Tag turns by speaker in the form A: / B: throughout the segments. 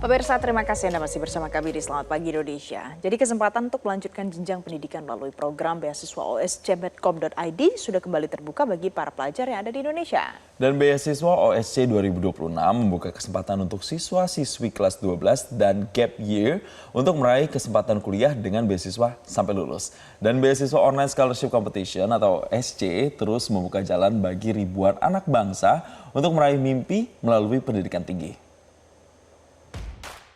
A: Pemirsa, terima kasih Anda masih bersama kami di Selamat Pagi Indonesia. Jadi kesempatan untuk melanjutkan jenjang pendidikan melalui program beasiswa osc.medcom.id sudah kembali terbuka bagi para pelajar yang ada di Indonesia.
B: Dan beasiswa OSC 2026 membuka kesempatan untuk siswa-siswi kelas 12 dan gap year untuk meraih kesempatan kuliah dengan beasiswa sampai lulus. Dan beasiswa online scholarship competition atau SC terus membuka jalan bagi ribuan anak bangsa untuk meraih mimpi melalui pendidikan tinggi.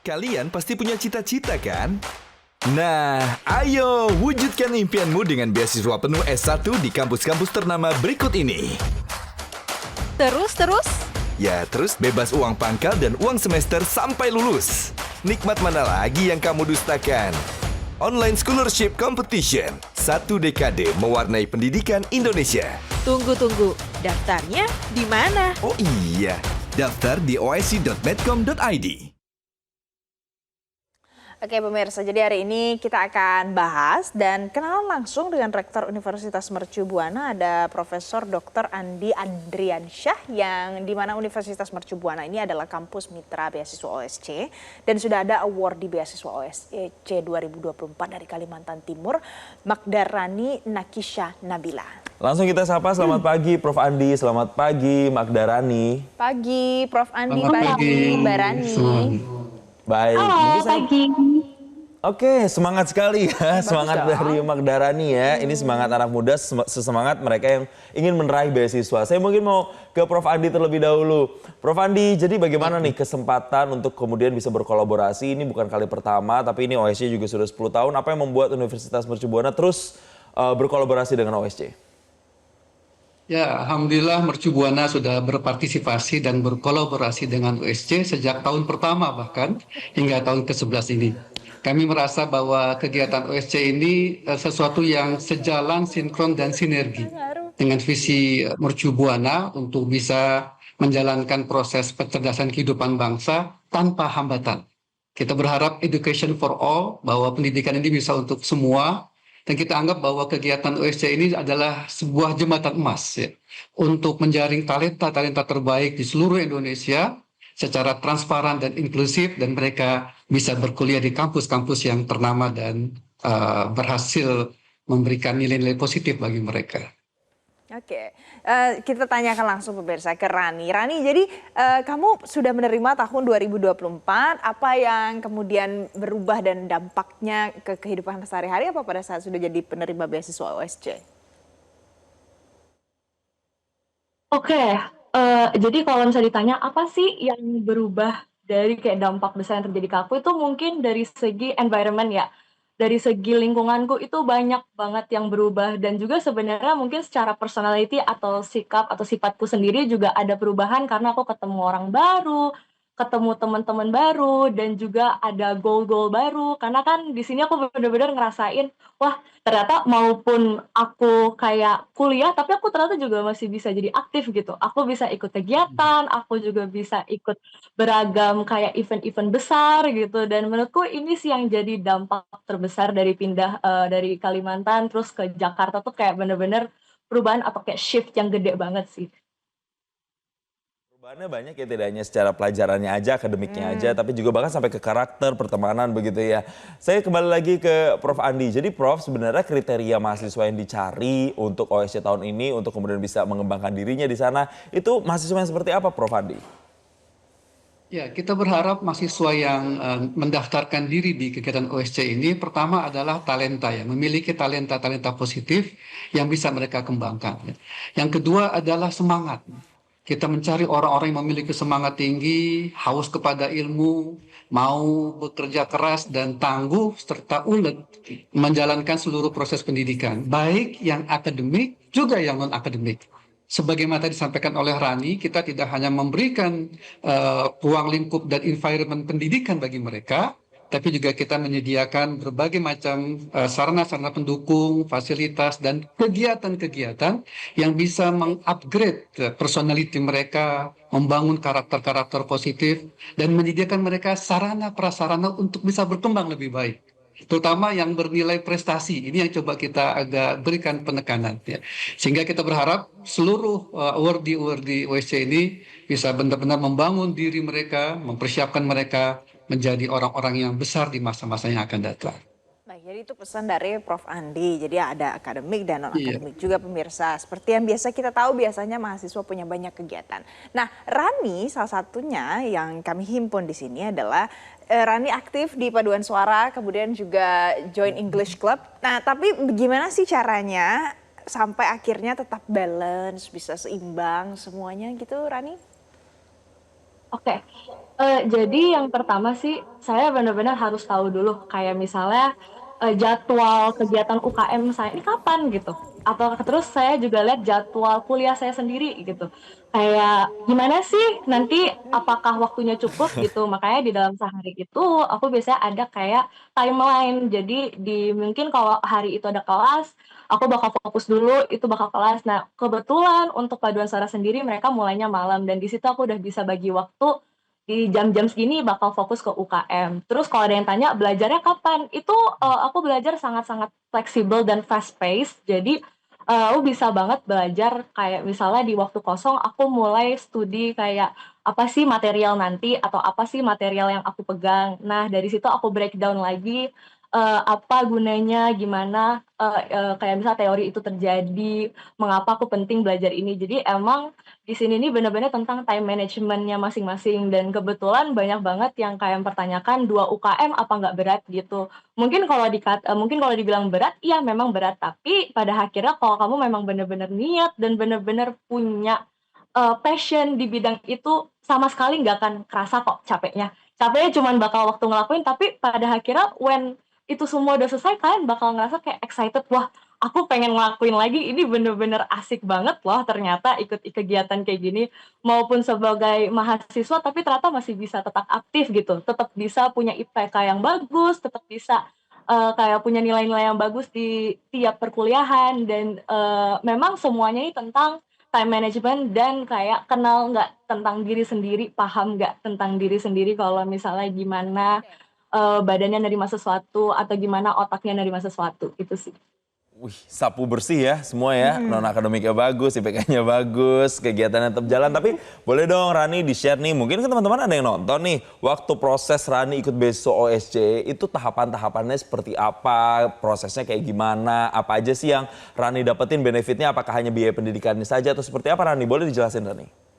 C: Kalian pasti punya cita-cita kan? Nah, ayo wujudkan impianmu dengan beasiswa penuh S1 di kampus-kampus ternama berikut ini.
D: Terus?
C: Ya, terus bebas uang pangkal dan uang semester sampai lulus. Nikmat mana lagi yang kamu dustakan? Online Scholarship Competition, 1 dekade mewarnai pendidikan Indonesia.
D: Tunggu. Daftarnya di mana?
C: Oh iya, daftar di osc.medcom.id.
A: Oke pemirsa, jadi hari ini kita akan bahas dan kenalan langsung dengan Rektor Universitas Mercu Buana, ada Profesor Dr. Andi Andriansyah, yang di mana Universitas Mercu Buana ini adalah kampus mitra beasiswa OSC dan sudah ada award di beasiswa OSC 2024 dari Kalimantan Timur, Magdarani Nakisha Nabila.
B: Langsung kita sapa, selamat pagi Prof. Andi, selamat pagi Magdarani.
A: Pagi Prof. Andi, pagi Mbak Rani.
B: Baik.
E: Halo, pagi.
B: Oke, semangat sekali ya, semangat dari Magdarani ya. Ini semangat anak muda, sesemangat mereka yang ingin meraih beasiswa. Saya mungkin mau ke Prof. Andi terlebih dahulu. Prof. Andi, jadi bagaimana nih kesempatan untuk kemudian bisa berkolaborasi? Ini bukan kali pertama, tapi ini OSC juga sudah 10 tahun. Apa yang membuat Universitas Mercu Buana terus berkolaborasi dengan OSC?
F: Ya, Alhamdulillah Mercu Buana sudah berpartisipasi dan berkolaborasi dengan USC sejak tahun pertama bahkan hingga tahun ke-11 ini. Kami merasa bahwa kegiatan USC ini sesuatu yang sejalan, sinkron, dan sinergi dengan visi Mercu Buana untuk bisa menjalankan proses pencerdasan kehidupan bangsa tanpa hambatan. Kita berharap education for all, bahwa pendidikan ini bisa untuk semua. Dan kita anggap bahwa kegiatan OSC ini adalah sebuah jembatan emas ya, untuk menjaring talenta-talenta terbaik di seluruh Indonesia secara transparan dan inklusif, dan mereka bisa berkuliah di kampus-kampus yang ternama dan berhasil memberikan nilai-nilai positif bagi mereka.
A: Oke, kita tanyakan langsung pemirsa ke Rani. Rani, jadi kamu sudah menerima tahun 2024, apa yang kemudian berubah dan dampaknya ke kehidupan sehari-hari apa pada saat sudah jadi penerima beasiswa OSC?
E: Oke, jadi kalau misalnya ditanya apa sih yang berubah dari kayak dampak besar yang terjadi ke aku, itu mungkin dari segi environment ya. Dari segi lingkunganku itu banyak banget yang berubah, dan juga sebenarnya mungkin secara personality atau sikap atau sifatku sendiri juga ada perubahan karena aku ketemu orang baru, ketemu teman-teman baru, dan juga ada goal-goal baru. Karena kan di sini aku benar-benar ngerasain, wah ternyata maupun aku kayak kuliah, tapi aku ternyata juga masih bisa jadi aktif gitu. Aku bisa ikut kegiatan, aku juga bisa ikut beragam kayak event-event besar gitu, dan menurutku ini sih yang jadi dampak terbesar dari pindah dari Kalimantan terus ke Jakarta tuh kayak bener-bener perubahan atau kayak shift yang gede banget sih.
B: Perubahannya banyak ya, tidak hanya secara pelajarannya aja, akademiknya aja, tapi juga bahkan sampai ke karakter, pertemanan begitu ya. Saya kembali lagi ke Prof. Andi. Jadi Prof, sebenarnya kriteria mahasiswa yang dicari untuk OSC tahun ini untuk kemudian bisa mengembangkan dirinya di sana, itu mahasiswa yang seperti apa Prof. Andi?
F: Ya, kita berharap mahasiswa yang mendaftarkan diri di kegiatan OSC ini pertama adalah talenta ya, memiliki talenta-talenta positif yang bisa mereka kembangkan. Ya. Yang kedua adalah semangat. Kita mencari orang-orang yang memiliki semangat tinggi, haus kepada ilmu, mau bekerja keras dan tangguh serta ulet menjalankan seluruh proses pendidikan, baik yang akademik juga yang non-akademik. Sebagaimana tadi disampaikan oleh Rani, kita tidak hanya memberikan ruang lingkup dan environment pendidikan bagi mereka, tapi juga kita menyediakan berbagai macam sarana-sarana pendukung, fasilitas, dan kegiatan-kegiatan yang bisa mengupgrade personality mereka, membangun karakter-karakter positif, dan menyediakan mereka sarana-prasarana untuk bisa berkembang lebih baik. terutama yang bernilai prestasi. Ini yang coba kita agak berikan penekanan, ya. Sehingga kita berharap seluruh awardee OSC ini bisa benar-benar membangun diri mereka, mempersiapkan mereka menjadi orang-orang yang besar di masa-masa yang akan datang.
A: Baik, jadi itu pesan dari Prof. Andi. Jadi ada akademik dan
F: Iya.
A: non-akademik juga pemirsa. Seperti yang biasa kita tahu, biasanya mahasiswa punya banyak kegiatan. Nah, Rani salah satunya yang kami himpun di sini adalah Rani aktif di paduan suara, kemudian juga join English Club. Nah, tapi gimana sih caranya sampai akhirnya tetap balance, bisa seimbang semuanya gitu, Rani?
E: Oke, jadi yang pertama sih saya benar-benar harus tahu dulu kayak misalnya, jadwal kegiatan UKM saya ini kapan gitu, atau terus saya juga lihat jadwal kuliah saya sendiri gitu. Kayak gimana sih nanti apakah waktunya cukup gitu, makanya di dalam sehari itu aku biasanya ada kayak timeline. Jadi mungkin kalau hari itu ada kelas, aku bakal fokus dulu itu bakal kelas. Nah, kebetulan untuk paduan suara sendiri mereka mulainya malam dan di situ aku udah bisa bagi waktu di jam-jam segini bakal fokus ke UKM. Terus kalau ada yang tanya belajarnya kapan? Itu aku belajar sangat-sangat fleksibel dan fast pace. Jadi aku bisa banget belajar kayak misalnya di waktu kosong aku mulai studi kayak apa sih material nanti atau apa sih material yang aku pegang. Nah, dari situ aku breakdown lagi apa gunanya, gimana kayak misal teori itu terjadi, mengapa aku penting belajar ini. Jadi emang di sini nih benar-benar tentang time management-nya masing-masing dan kebetulan banyak banget yang kayak mempertanyakan 2 UKM apa nggak berat gitu. Mungkin kalau dibilang berat, iya memang berat, tapi pada akhirnya kalau kamu memang benar-benar niat dan benar-benar punya passion di bidang itu sama sekali nggak akan kerasa kok capeknya. Capeknya cuman bakal waktu ngelakuin, tapi pada akhirnya when itu semua udah selesai, kalian bakal ngerasa kayak excited, wah aku pengen ngelakuin lagi, ini bener-bener asik banget loh ternyata ikut kegiatan kayak gini. Maupun sebagai mahasiswa, tapi ternyata masih bisa tetap aktif gitu, tetap bisa punya IPK yang bagus, tetap bisa kayak punya nilai-nilai yang bagus di tiap perkuliahan, dan memang semuanya ini tentang time management dan kayak kenal nggak tentang diri sendiri, paham nggak tentang diri sendiri kalau misalnya gimana badannya nerima sesuatu atau gimana otaknya nerima sesuatu, itu sih.
B: Wih, sapu bersih ya semua ya, non-akademiknya bagus, IPK-nya bagus, kegiatannya tetap jalan. Tapi boleh dong Rani di-share nih, mungkin kan teman-teman ada yang nonton nih, waktu proses Rani ikut beasiswa OSC, itu tahapan-tahapannya seperti apa, prosesnya kayak gimana, apa aja sih yang Rani dapetin benefitnya, apakah hanya biaya pendidikannya saja atau seperti apa Rani? Boleh dijelasin Rani?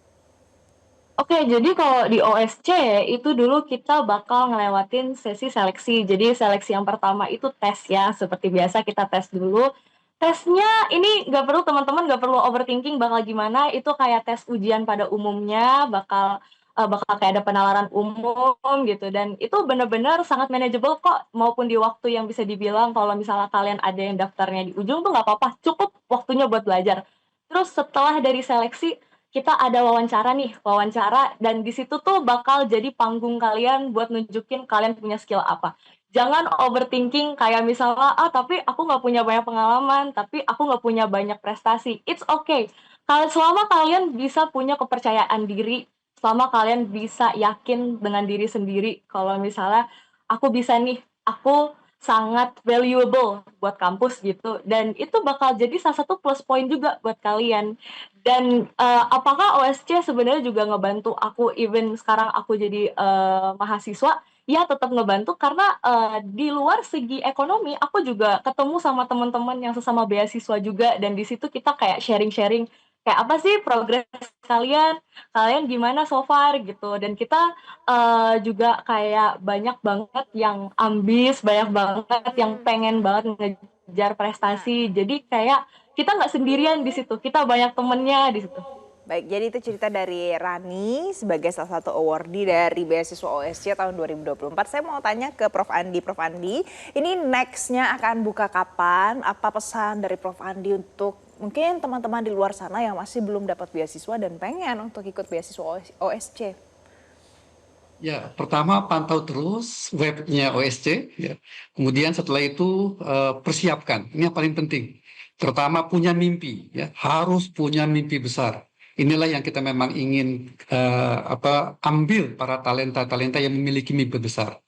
E: Oke, jadi kalau di OSC itu dulu kita bakal ngelewatin sesi seleksi. Jadi seleksi yang pertama itu tes ya, seperti biasa kita tes dulu. Tesnya ini teman-teman nggak perlu overthinking bakal gimana, itu kayak tes ujian pada umumnya, bakal kayak ada penalaran umum gitu, dan itu benar-benar sangat manageable kok, maupun di waktu yang bisa dibilang kalau misalnya kalian ada yang daftarnya di ujung tuh nggak apa-apa, cukup waktunya buat belajar. Terus setelah dari seleksi, kita ada wawancara, dan di situ tuh bakal jadi panggung kalian buat nunjukin kalian punya skill apa. Jangan overthinking kayak misalnya, tapi aku nggak punya banyak pengalaman, tapi aku nggak punya banyak prestasi. It's okay. Selama kalian bisa punya kepercayaan diri, selama kalian bisa yakin dengan diri sendiri, kalau misalnya aku bisa nih, aku sangat valuable buat kampus gitu, dan itu bakal jadi salah satu plus point juga buat kalian. Dan apakah OSC sebenarnya juga ngebantu aku even sekarang aku jadi mahasiswa? Ya tetap ngebantu karena di luar segi ekonomi aku juga ketemu sama teman-teman yang sesama beasiswa juga, dan di situ kita kayak sharing-sharing kayak apa sih progres kalian gimana so far gitu, dan kita juga kayak banyak banget yang ambis, banyak banget yang pengen banget ngejar prestasi, jadi kayak kita nggak sendirian di situ, kita banyak temennya di situ.
A: Baik, jadi itu cerita dari Rani sebagai salah satu awardee dari beasiswa OSC tahun 2024. Saya mau tanya ke Prof. Andi. Prof. Andi, ini next-nya akan buka kapan? Apa pesan dari Prof. Andi untuk mungkin teman-teman di luar sana yang masih belum dapat beasiswa dan pengen untuk ikut beasiswa OSC?
F: Ya, pertama pantau terus webnya OSC, ya. Kemudian setelah itu persiapkan, ini yang paling penting. Terutama punya mimpi, ya, harus punya mimpi besar. Inilah yang kita memang ingin ambil para talenta-talenta yang memiliki mimpi besar.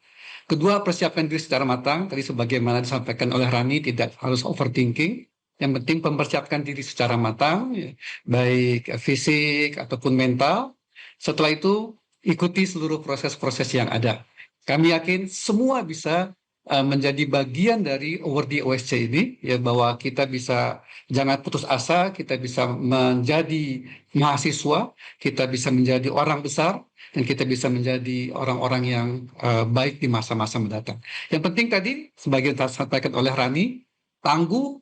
F: Kedua, persiapkan diri secara matang. Tadi sebagaimana disampaikan oleh Rani, tidak harus overthinking. Yang penting mempersiapkan diri secara matang, ya, baik fisik ataupun mental. Setelah itu, ikuti seluruh proses-proses yang ada. Kami yakin semua bisa menjadi bagian dari awardee OSC ini, ya, bahwa kita bisa jangan putus asa, kita bisa menjadi mahasiswa, kita bisa menjadi orang besar, dan kita bisa menjadi orang-orang yang baik di masa-masa mendatang. Yang penting tadi, sebagai yang disampaikan oleh Rani, tangguh,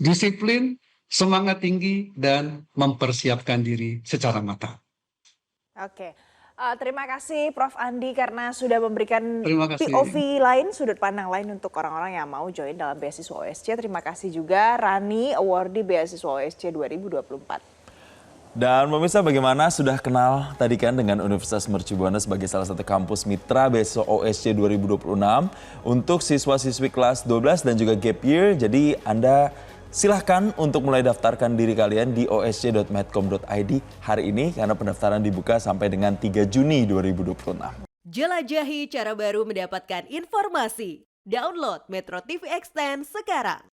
F: disiplin, semangat tinggi, dan mempersiapkan diri secara matang.
A: Oke. Terima kasih Prof. Andi karena sudah memberikan
F: Terima kasih.
A: POV lain, sudut pandang lain untuk orang-orang yang mau join dalam beasiswa OSC. Terima kasih juga Rani, awardee beasiswa OSC 2024.
B: Dan pemirsa, bagaimana sudah kenal tadi kan dengan Universitas Mercu Buana sebagai salah satu kampus mitra beasiswa OSC 2026 untuk siswa-siswi kelas 12 dan juga gap year. Jadi Anda silahkan untuk mulai daftarkan diri kalian di osc.medcom.id hari ini karena pendaftaran dibuka sampai dengan 3 Juni 2026.
D: Jelajahi cara baru mendapatkan informasi. Download Metro TV Extend sekarang.